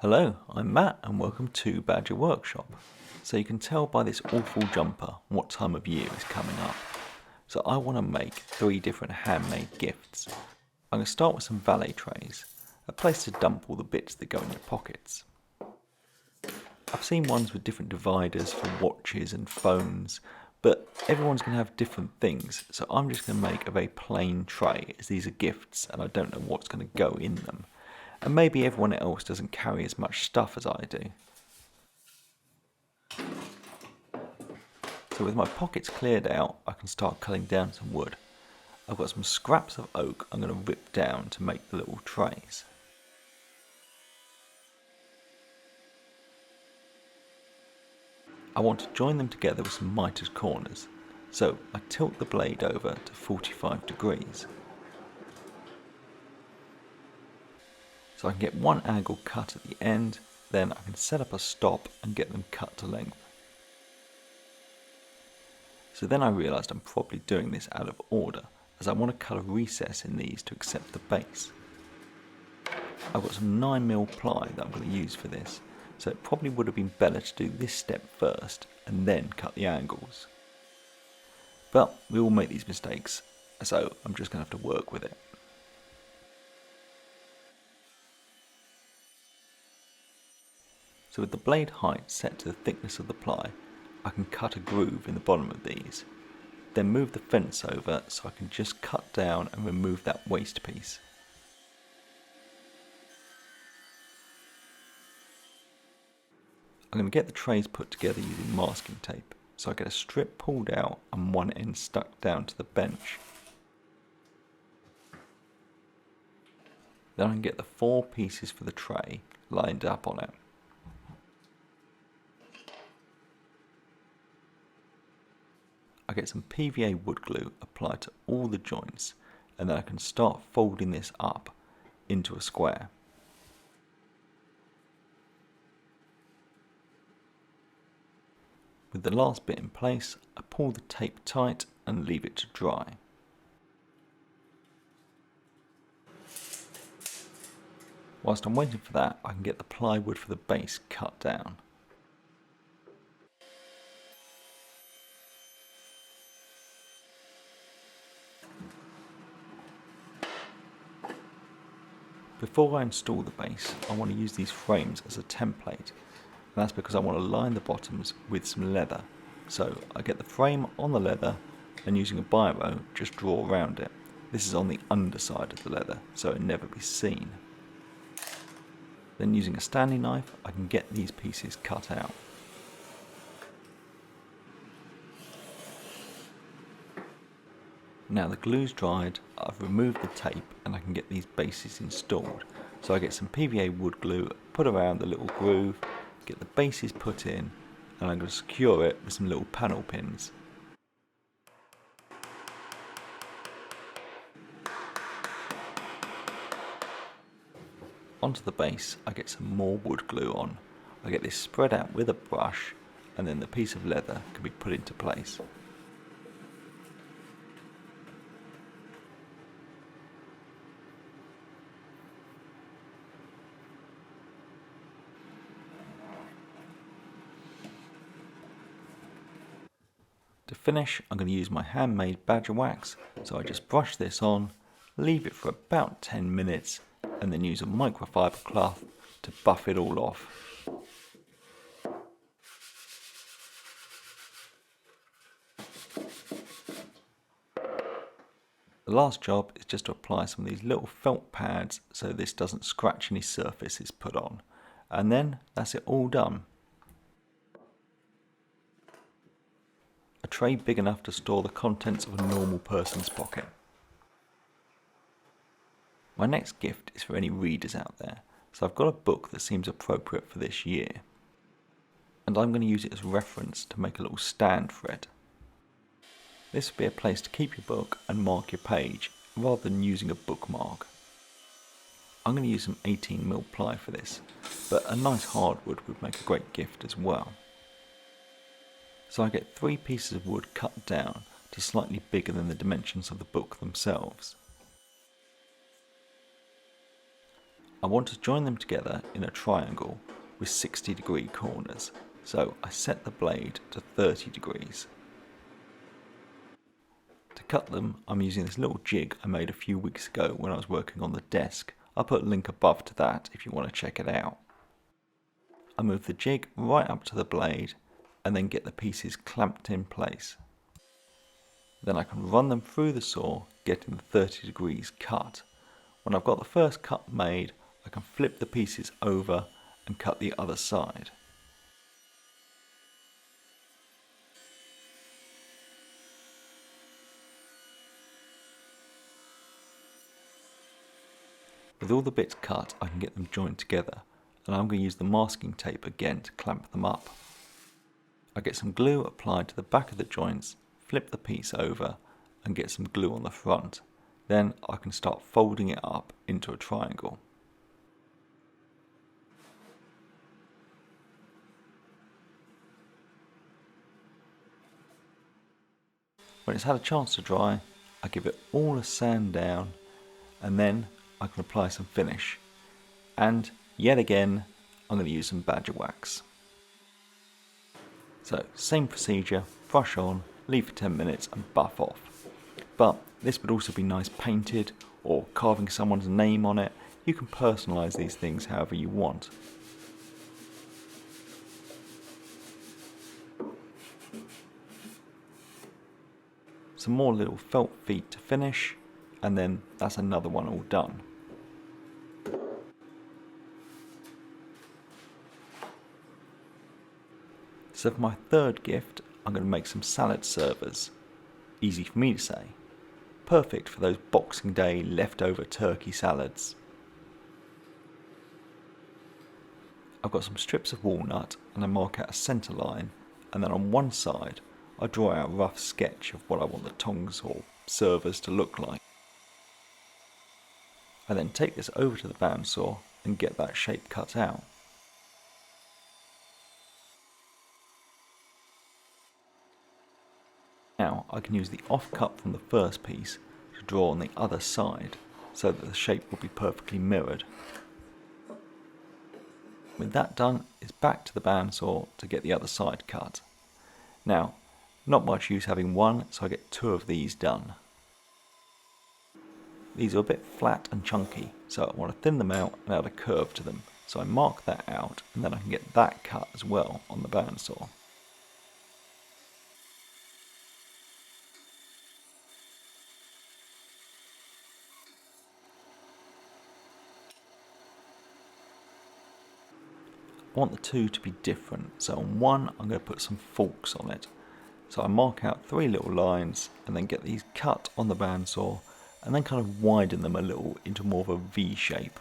Hello, I'm Matt and welcome to Badger Workshop. So you can tell by this awful jumper what time of year is coming up. So I want to make 3 different handmade gifts. I'm going to start with some valet trays, a place to dump all the bits that go in your pockets. I've seen ones with different dividers for watches and phones, but everyone's going to have different things, so I'm just going to make a very plain tray as these are gifts and I don't know what's going to go in them. And maybe everyone else doesn't carry as much stuff as I do. So with my pockets cleared out, I can start cutting down some wood. I've got some scraps of oak I'm going to rip down to make the little trays. I want to join them together with some miter's corners, so I tilt the blade over to 45 degrees. So I can get one angle cut at the end, then I can set up a stop and get them cut to length. So then I realised I'm probably doing this out of order, as I want to cut a recess in these to accept the base. I've got some 9mm ply that I'm going to use for this, so it probably would have been better to do this step first and then cut the angles. But we all make these mistakes, so I'm just going to have to work with it. So with the blade height set to the thickness of the ply, I can cut a groove in the bottom of these, then move the fence over so I can just cut down and remove that waste piece. I'm going to get the trays put together using masking tape, so I get a strip pulled out and one end stuck down to the bench. Then I can get the 4 pieces for the tray lined up on it. I get some PVA wood glue applied to all the joints, and then I can start folding this up into a square. With the last bit in place, I pull the tape tight and leave it to dry. Whilst I'm waiting for that, I can get the plywood for the base cut down. Before I install the base, I want to use these frames as a template, and that's because I want to line the bottoms with some leather. So I get the frame on the leather and using a biro just draw around it. This is on the underside of the leather, so it never be seen. Then using a Stanley knife, I can get these pieces cut out. Now the glue's dried, I've removed the tape and I can get these bases installed. So I get some PVA wood glue, put around the little groove, get the bases put in, and I'm going to secure it with some little panel pins. Onto the base I get some more wood glue on. I get this spread out with a brush and then the piece of leather can be put into place. To finish, I'm going to use my handmade badger wax, so I just brush this on, leave it for about 10 minutes, and then use a microfiber cloth to buff it all off. The last job is just to apply some of these little felt pads so this doesn't scratch any surfaces put on, and then that's it all done. A tray big enough to store the contents of a normal person's pocket. My next gift is for any readers out there, so I've got a book that seems appropriate for this year. And I'm going to use it as reference to make a little stand for it. This will be a place to keep your book and mark your page, rather than using a bookmark. I'm going to use some 18mm ply for this, but a nice hardwood would make a great gift as well. So I get 3 pieces of wood cut down to slightly bigger than the dimensions of the book themselves. I want to join them together in a triangle with 60-degree corners, so I set the blade to 30 degrees. To cut them, I'm using this little jig I made a few weeks ago when I was working on the desk. I'll put a link above to that if you want to check it out. I move the jig right up to the blade and then get the pieces clamped in place. Then I can run them through the saw, getting the 30 degrees cut. When I've got the first cut made, I can flip the pieces over and cut the other side. With all the bits cut, I can get them joined together, and I'm going to use the masking tape again to clamp them up. I get some glue applied to the back of the joints, flip the piece over and get some glue on the front. Then I can start folding it up into a triangle. When it's had a chance to dry, I give it all a sand down and then I can apply some finish. And yet again, I'm going to use some badger wax. So same procedure, brush on, leave for 10 minutes and buff off. But this would also be nice painted or carving someone's name on it. You can personalise these things however you want. Some more little felt feet to finish, and then that's another one all done. So for my third gift, I'm going to make some salad servers. Easy for me to say. Perfect for those Boxing Day leftover turkey salads. I've got some strips of walnut and I mark out a centre line, and then on one side I draw out a rough sketch of what I want the tongs or servers to look like. I then take this over to the bandsaw and get that shape cut out. Now I can use the offcut from the first piece to draw on the other side so that the shape will be perfectly mirrored. With that done, it's back to the bandsaw to get the other side cut. Now, not much use having one, so I get two of these done. These are a bit flat and chunky, so I want to thin them out and add a curve to them. So I mark that out and then I can get that cut as well on the bandsaw. I want the two to be different, so on one I'm going to put some forks on it. So I mark out 3 little lines and then get these cut on the bandsaw and then kind of widen them a little into more of a V shape.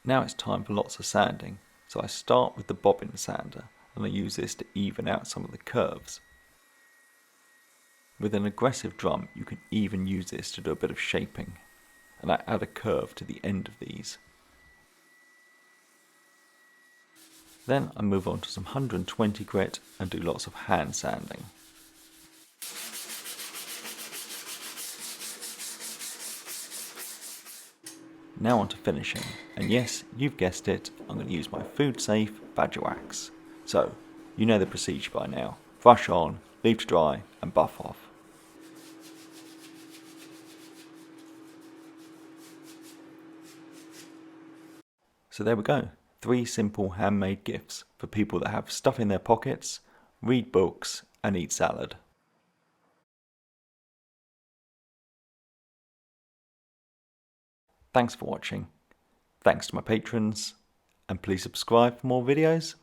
Now it's time for lots of sanding, so I start with the bobbin sander and I use this to even out some of the curves. With an aggressive drum you can even use this to do a bit of shaping, and I add a curve to the end of these. Then I move on to some 120 grit and do lots of hand sanding. Now on to finishing, and yes, you've guessed it, I'm going to use my food safe badger wax. So, you know the procedure by now. Brush on, leave to dry and buff off. So there we go, 3 simple handmade gifts for people that have stuff in their pockets, read books and eat salad. Thanks for watching. Thanks to my patrons, and please subscribe for more videos.